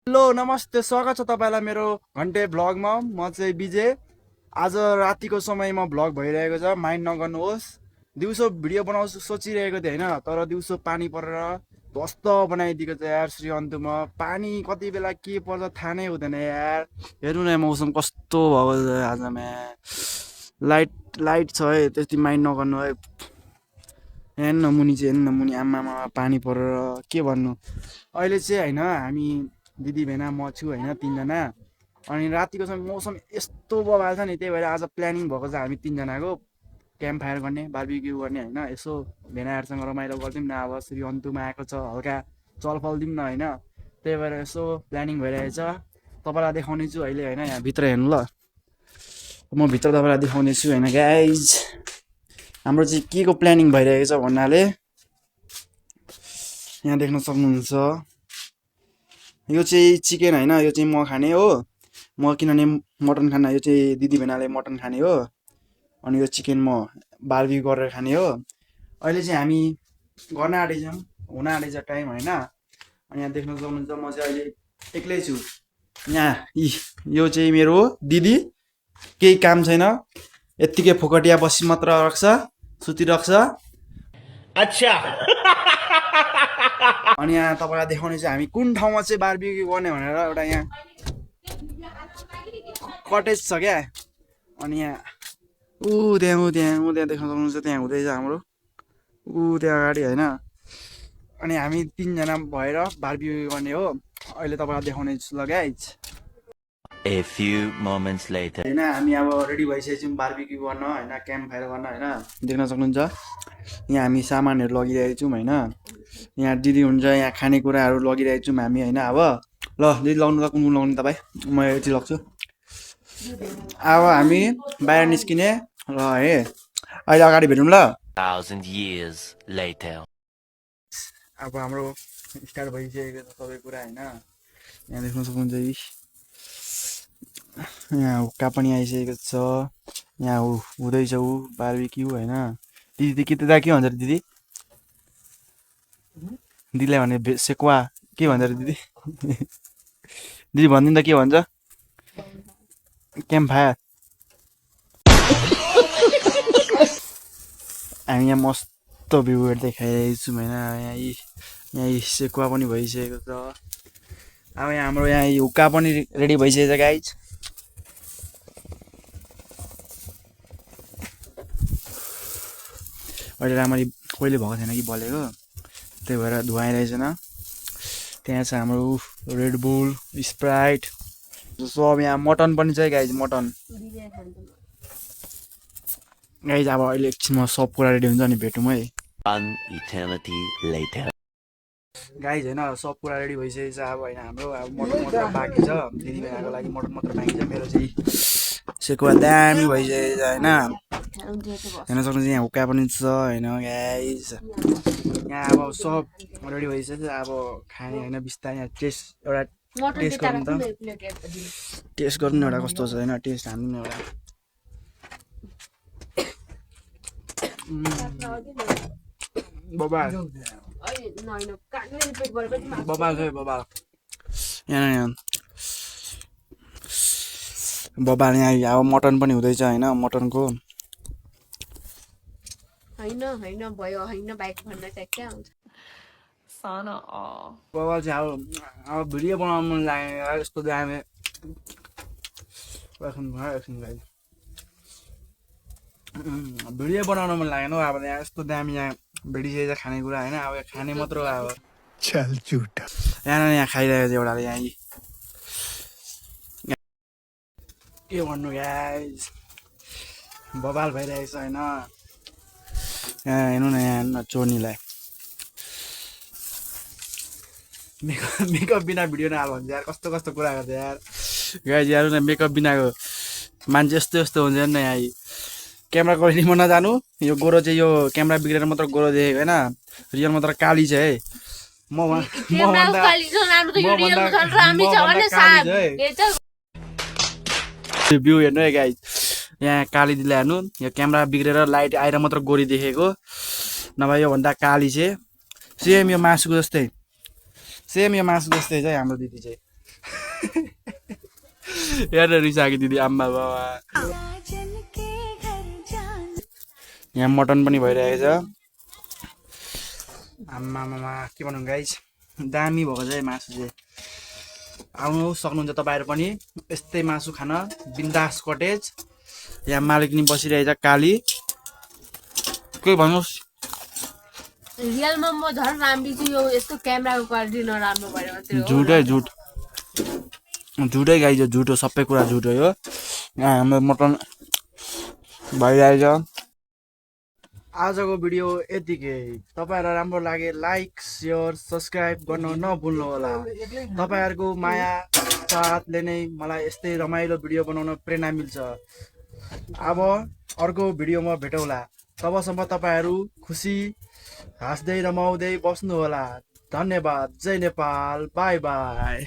Hello नमस्ते स्वागत छ तपाईँलाई मेरो घन्टे भ्लगमा। म चाहिँ विजय। आज रातिको समयमा भ्लग भइरहेको छ, माइन्ड नगर्नुहोस्। दिउँसो भिडियो बनाउँछु सोचिरहेको थिएँ होइन, तर दिउँसो पानी परेर ध्वस्त बनाइदिएको छ यार। श्री अन्तुमा पानी कति बेला के पर्छ थाहा नै हुँदैन यार। हेर्नु न मौसम कस्तो भएको छ आजमा। लाइट लाइट छ है, त्यति माइन्ड नगर्नु है। हेर्नु मुनि चाहिँ हेर्नु न, मुनि आमामा पानी परेर के भन्नु। अहिले चाहिँ होइन हामी दिदी भेना म छु होइन, तिनजना। अनि रातिको समय मौसम यस्तो बबाल छ नि, त्यही भएर आज प्लानिङ भएको छ हामी तिनजनाको क्याम्प फायर गर्ने, बार्बिक्यू गर्ने होइन। यसो भेनाहरूसँग रमाइलो गरिदिउँ न। अब श्री अन्तुमा आएको छ, हल्का चलफल दिउँ न होइन। त्यही भएर यसो प्लानिङ भइरहेछ। तपाईँलाई देखाउने छु अहिले होइन, यहाँ भित्र हेर्नु ल। म भित्र तपाईँलाई देखाउने छु होइन गाइज। हाम्रो चाहिँ के को प्लानिङ भइरहेको छ भन्नाले यहाँ देख्न सक्नुहुन्छ। यो चाहिँ चिकन होइन, यो चाहिँ म खाने हो। म किनभने मटन खाना, यो चाहिँ दिदी भेनाले मटन खाने हो। अनि यो चिकन म बार्बिक्यू गरेर खाने हो। अहिले चाहिँ हामी गर्न आँटेछौँ, हुन आँटेछ टाइम होइन। अनि यहाँ देख्न सक्नुहुन्छ म चाहिँ अहिले एक्लै छु यहाँ। यो चाहिँ मेरो दिदी, केही काम छैन, यत्तिकै फोकटिया बसी मात्र राख्छ, सुतिराख्छ। अच्छा अनि यहाँ तपाईँलाई देखाउने चाहिँ हामी कुन ठाउँमा चाहिँ बार्बिक्यू गर्ने भनेर एउटा यहाँ कटेज छ क्या। अनि यहाँ त्यहाँ देख्न सक्नुहुन्छ, त्यहाँ हुँदैछ हाम्रो त्यहाँ अगाडि होइन। अनि हामी तिनजना भएर बार्बिक्यू गर्ने हो। अहिले तपाईँलाई देखाउने छु ल guys. A few moments later. होइन हामी अब रेडी भइसकेको छौँ बार्बिक्यू गर्न होइन, क्याम्प फायर गर्न होइन। देख्न सक्नुहुन्छ यहाँ हामी सामानहरू लगिरहेको छौँ होइन। यहाँ दिदी हुन्छ, यहाँ खानेकुराहरू लगिरहेको छौँ हामी होइन। अब ल दिदी लाउनु त, कुन कुन लाउने तपाईँ, म यति लग्छु। अब हामी बाहिर निस्किने ल है, अहिले अगाडि भेटौँ ल। 1,000 years later. अब हाम्रो स्टार्ट भइसकेको छ सबै कुरा होइन। यहाँ देख्न सक्नुहुन्छ यहाँ हुक्का पनि आइसकेको छ। यहाँ हुँदैछ बार्बिक्यू होइन। दिदी के के भन्छ अरे दिदी? दिदीलाई भने सेकुवा के भन्छ अरे दिदी? दिदी भनिदिनु त के भन्छ? Camp fire. हामी यहाँ मस्त भ्यूहरू देखाइरहेको छौँ होइन। यहाँ सेकुवा पनि भइसकेको छ। अब यहाँ हाम्रो यहाँ हुक्का पनि रेडी भइसकेको छ गाइज। अहिले राम्ररी कहिले भएको छैन कि बलेको, त्यही भएर धुवा आइरहेछन्। त्यहाँ छ हाम्रो रेड बुल, स्प्राइट, सब। यहाँ मटन पनि छ गाइज, मटन गाइज। अब अहिले एकछिनमा सब कुरा रेडी हुन्छ अनि भेटौँ है। One eternity later. गाइज होइन सब कुरा रेडी भइसकेको छ। अब होइन हाम्रो अब मटन मात्र बाँकी छ, दिदी बहिनीको लागि मटन मात्र बाँकी छ। मेरो चाहिँ सेकुवा दामी भइसकेको छ होइन। हेर्न सक्नुहुन्छ यहाँ हुक्का पनि छ होइन गाइज। यहाँ अब सब रेडी भइसकेको छ। अब खाने होइन बिस्तारै यहाँ एउटा टेस्ट गर्नु त, टेस्ट गर्नु नि एउटा कस्तो छ होइन, टेस्ट हान्नु नि एउटा। बबाल बबाल छ बबाल। यहाँ बबाल यहाँ अब मटन पनि हुँदैछ होइन, मटनको होइन भयो होइन बाइक भन्न चाहिँ क्या हुन्छ बबाल चाहिँ अब भिडियो बनाउनु मन लाग्यो यस्तो दामी। भिडियो बनाउनु मन लागेन अब यहाँ यस्तो दामी यहाँ भेटिसकेको छ खानेकुरा होइन। अब खाने मात्र हो अब। चल झूठा यहाँ खाइरहेको छ एउटाले यहाँ के भन्नु गाइज, बबाल भइरहेको छ होइन। यहाँ हेर्नु न, यहाँ हेर्नु न चोर्नीलाई मेकअप बिना भिडियो नहाल भन्छ यार। कस्तो कस्तो कुरा गर्छ यार गाइज। यार न मेकअप बिनाको मान्छे यस्तो यस्तो हुन्छ नि यहाँ। क्यामेरा क्वालिटीमा नजानु, यो गोरो चाहिँ यो क्यामेरा बिग्रेर मात्र गोरो देखेको होइन, रियल मात्र काली छ है। भ्यू हेर्नु है गाइज, यहाँ काली दिदीलाई हेर्नु, यो क्यामेरा बिग्रेर लाइट आएर मात्र गोरी देखेको, नभए योभन्दा काली चाहिँ सेम यो मासुको जस्तै, सेम यो मासु जस्तै चाहिँ हाम्रो दिदी चाहिँ। हेरेर रिसाएको दिदी आम्मा बाबा यहाँ मटन पनि भइरहेको छ आम्मा मामा के भनौँ गाइस दामी भएको चाहिँ मासु चाहिँ आउनु सक्नुहुन्छ तपाईँहरू पनि यस्तै मासु खान बिन्दास कटेज यहाँ मालिक नि बसिरहेछ काली के भन्नुहोस् रियलमा म झन् राम्री छु यो यस्तो क्यामेराको क्वालिटी नराम्रो भएर मात्रै हो झुटै झुट झुटै गाइज झुट हो सबै कुरा झुट हो यो यहाँ हाम्रो मटन भइरहेछ आजको भिडियो यतिकै तपाईँहरूलाई राम्रो लागे लाइक सेयर सब्सक्राइब गर्न नभुल्नु होला तपाईँहरूको माया साथले नै मलाई यस्तै रमाइलो भिडियो बनाउन प्रेरणा मिल्छ अब अर्को भिडियोमा भेटौँला तबसम्म तपाईँहरू खुसी हाँस्दै रमाउँदै बस्नु होला धन्यवाद जय नेपाल बाई बाई